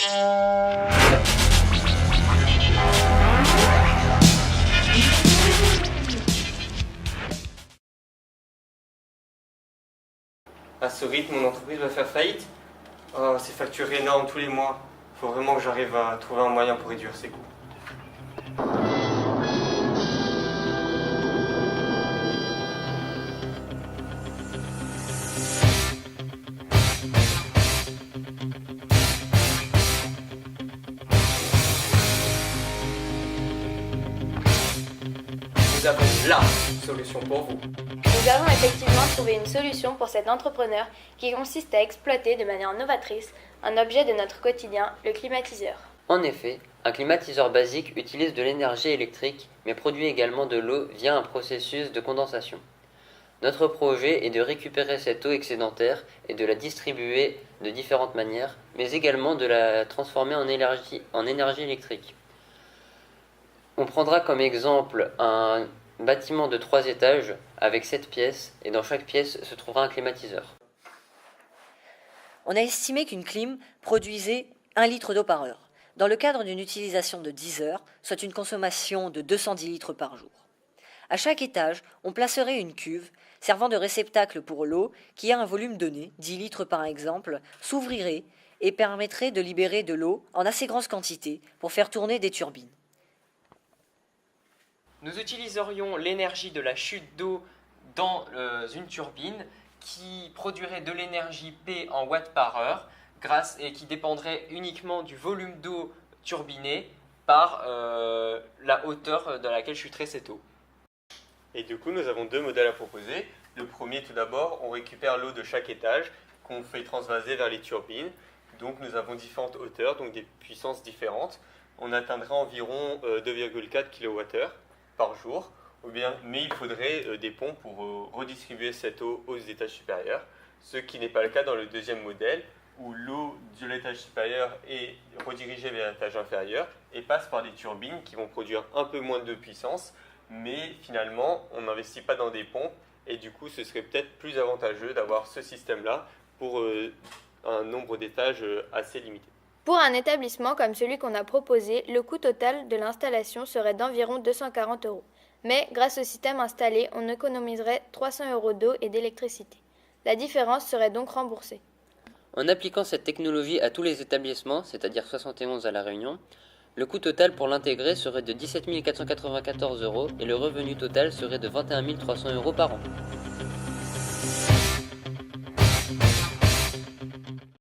À ce rythme, mon entreprise va faire faillite. Oh, c'est facture énorme tous les mois. Faut vraiment que j'arrive à trouver un moyen pour réduire ces coûts. Nous avons la solution pour vous. Nous avons effectivement trouvé une solution pour cet entrepreneur qui consiste à exploiter de manière novatrice un objet de notre quotidien, le climatiseur. En effet, un climatiseur basique utilise de l'énergie électrique, mais produit également de l'eau via un processus de condensation. Notre projet est de récupérer cette eau excédentaire et de la distribuer de différentes manières, mais également de la transformer en énergie électrique. On prendra comme exemple un bâtiment de 3 étages avec 7 pièces, et dans chaque pièce se trouvera un climatiseur. On a estimé qu'une clim produisait 1 litre d'eau par heure, dans le cadre d'une utilisation de 10 heures, soit une consommation de 210 litres par jour. À chaque étage, on placerait une cuve servant de réceptacle pour l'eau qui a un volume donné, 10 litres par exemple, s'ouvrirait et permettrait de libérer de l'eau en assez grande quantité pour faire tourner des turbines. Nous utiliserions l'énergie de la chute d'eau dans une turbine qui produirait de l'énergie P en watts par heure et qui dépendrait uniquement du volume d'eau turbinée par la hauteur dans laquelle chuterait cette eau. Et du coup, nous avons 2 modèles à proposer. Le premier, tout d'abord, on récupère l'eau de chaque étage qu'on fait transvaser vers les turbines. Donc nous avons différentes hauteurs, donc des puissances différentes. On atteindra environ 2,4 kWh par jour, mais il faudrait des pompes pour redistribuer cette eau aux étages supérieurs, ce qui n'est pas le cas dans le deuxième modèle, où l'eau de l'étage supérieur est redirigée vers l'étage inférieur et passe par des turbines qui vont produire un peu moins de puissance, mais finalement on n'investit pas dans des pompes et du coup ce serait peut-être plus avantageux d'avoir ce système-là pour un nombre d'étages assez limité. Pour un établissement comme celui qu'on a proposé, le coût total de l'installation serait d'environ 240 €. Mais grâce au système installé, on économiserait 300 € d'eau et d'électricité. La différence serait donc remboursée. En appliquant cette technologie à tous les établissements, c'est-à-dire 71 à La Réunion, le coût total pour l'intégrer serait de 17 494 € et le revenu total serait de 21 300 € par an.